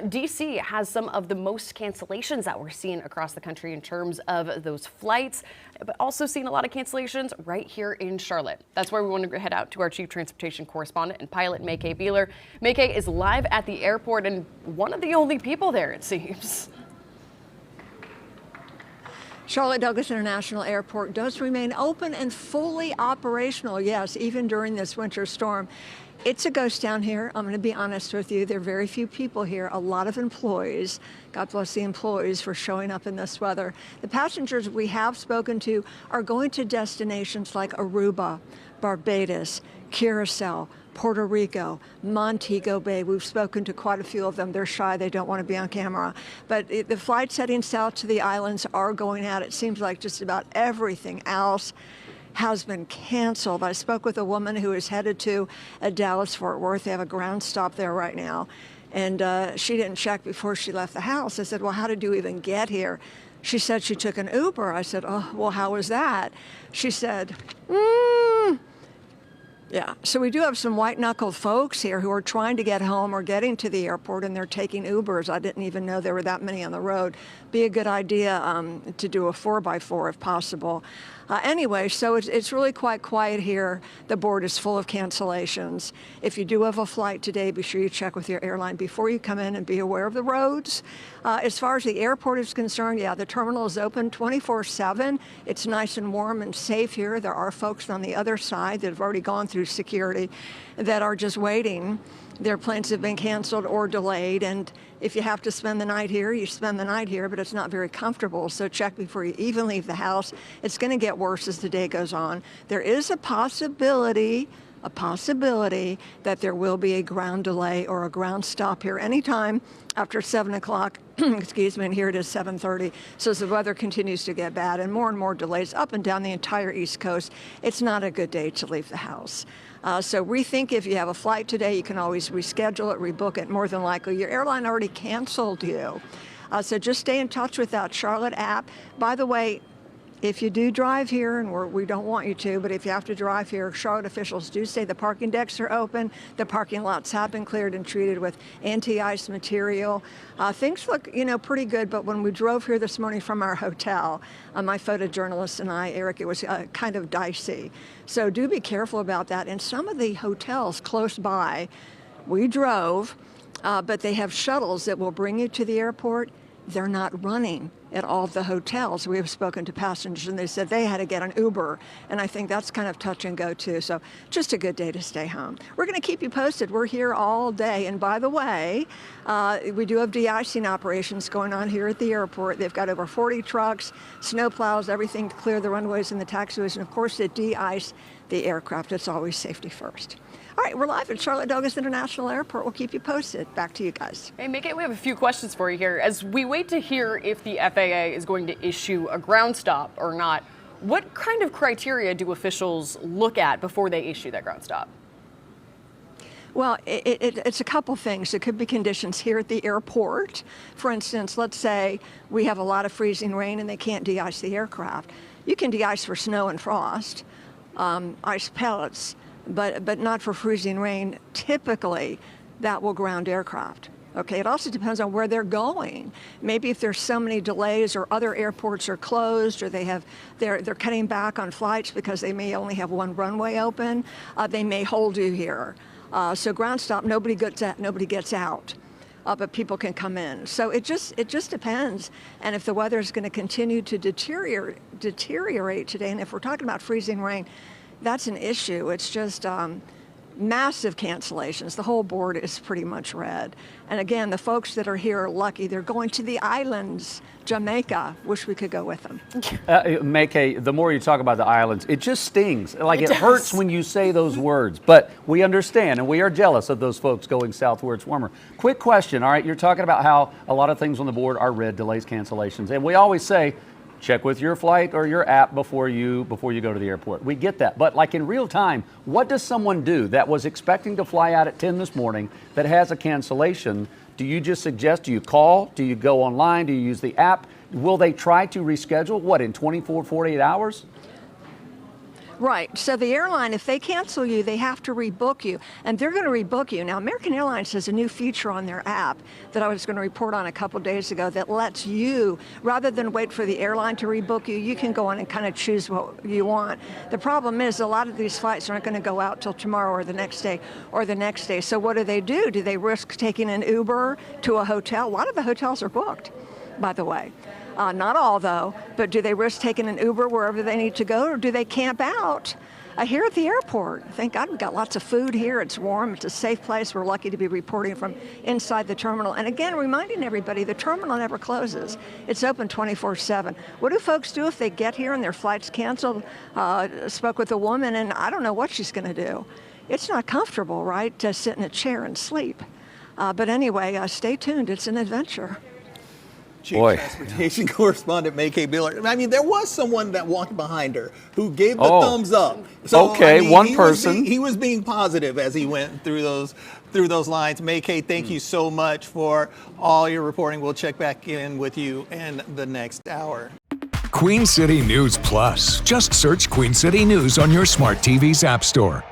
DC has some of the most cancellations that we're seeing across the country in terms of those flights, but also seeing a lot of cancellations right here in Charlotte. That's why we want to head out to our chief transportation correspondent and pilot, May-Kay Beeler. May-Kay is live at the airport and one of the only people there, it seems. Charlotte Douglas International Airport does remain open and fully operational, yes, even during this winter storm. It's a ghost town here. I'm going to be honest with you. There are very few people here, a lot of employees. God bless the employees for showing up in this weather. The passengers we have spoken to are going to destinations like Aruba, Barbados, Curacao, Puerto Rico, Montego Bay. We've spoken to quite a few of them. They're shy. They don't want to be on camera. But the flights heading south to the islands are going out. It seems like just about everything else has been canceled. I spoke with a woman who is headed to Dallas-Fort Worth. They have a ground stop there right now. And she didn't check before she left the house. I said, well, how did you even get here? She said she took an Uber. I said, oh, well, how was that? She said, yeah, so we do have some white-knuckled folks here who are trying to get home or getting to the airport, and they're taking Ubers. I didn't even know there were that many on the road. Be a good idea to do a 4x4 if possible. Anyway, so it's really quite quiet here. The board is full of cancellations. If you do have a flight today, be sure you check with your airline before you come in and be aware of the roads. As far as the airport is concerned, yeah, the terminal is open 24/7. It's nice and warm and safe here. There are folks on the other side that have already gone through security that are just waiting. Their planes have been canceled or delayed, and if you have to spend the night here, you spend the night here, but it's not very comfortable, so check before you even leave the house. It's going to get worse as the day goes on. There is a possibility that there will be a ground delay or a ground stop here anytime after 7 o'clock, excuse me, and here it is 7:30. So as the weather continues to get bad and more delays up and down the entire East Coast, it's not a good day to leave the house. So rethink if you have a flight today, you can always reschedule it, rebook it. More than likely, your airline already canceled you. So just stay in touch with that Charlotte app. By the way, if you do drive here, and we don't want you to, but if you have to drive here, Charlotte officials do say the parking decks are open. The parking lots have been cleared and treated with anti-ice material. Things look, pretty good, but when we drove here this morning from our hotel, my photojournalist and I, Eric, it was kind of dicey. So do be careful about that. And some of the hotels close by, we drove, but they have shuttles that will bring you to the airport. They're not running at all of the hotels. We have spoken to passengers and they said they had to get an Uber, and I think that's kind of touch and go too. So just a good day to stay home. We're going to keep you posted. We're here all day. And by the way, we do have de-icing operations going on here at the airport. They've got over 40 trucks, snow plows, everything to clear the runways and the taxiways, and of course to de-ice the aircraft. It's always safety first. All right, we're live at Charlotte Douglas International Airport. We'll keep you posted. Back to you guys. Hey, May-Kay, we have a few questions for you here. As we wait to hear if the FAA is going to issue a ground stop or not, what kind of criteria do officials look at before they issue that ground stop? Well, it's a couple things. It could be conditions here at the airport. For instance, let's say we have a lot of freezing rain and they can't de-ice the aircraft. You can de-ice for snow and frost, ice pellets, but not for freezing rain. Typically, that will ground aircraft. Okay, it also depends on where they're going. Maybe if there's so many delays or other airports are closed or they're cutting back on flights because they may only have one runway open, they may hold you here. So ground stop, nobody gets out. But people can come in. So it just depends. And if the weather is going to continue to deteriorate today, and if we're talking about freezing rain, that's an issue. It's just massive cancellations. The whole board is pretty much red. And again, the folks that are here are lucky. They're going to the islands, Jamaica. Wish we could go with them. May-Kay, the more you talk about the islands, it just stings. Like it hurts when you say those words. But we understand, and we are jealous of those folks going south where it's warmer. Quick question, all right? You're talking about how a lot of things on the board are red, delays, cancellations. And we always say, check with your flight or your app before you go to the airport. We get that. But like in real time, what does someone do that was expecting to fly out at 10 this morning that has a cancellation? Do you just suggest, do you call? Do you go online? Do you use the app? Will they try to reschedule, what, in 24, 48 hours? Right. So the airline, if they cancel you, they have to rebook you, and they're going to rebook you. Now, American Airlines has a new feature on their app that I was going to report on a couple days ago that lets you, rather than wait for the airline to rebook you, you can go on and kind of choose what you want. The problem is a lot of these flights aren't going to go out till tomorrow or the next day or the next day. So what do? Do they risk taking an Uber to a hotel? A lot of the hotels are booked, by the way. Not all, though, but do they risk taking an Uber wherever they need to go, or do they camp out here at the airport? Thank God we've got lots of food here. It's warm. It's a safe place. We're lucky to be reporting from inside the terminal. And again, reminding everybody, the terminal never closes. It's open 24/7. What do folks do if they get here and their flight's canceled? Spoke with a woman, and I don't know what she's going to do. It's not comfortable, right, to sit in a chair and sleep. But anyway, stay tuned. It's an adventure. Chief Transportation Correspondent May K. Biller. I mean, there was someone that walked behind her who gave the thumbs up. So, okay, I mean, one person. He was being positive as he went through those lines. May K, thank you so much for all your reporting. We'll check back in with you in the next hour. Queen City News Plus. Just search Queen City News on your smart TV's app store.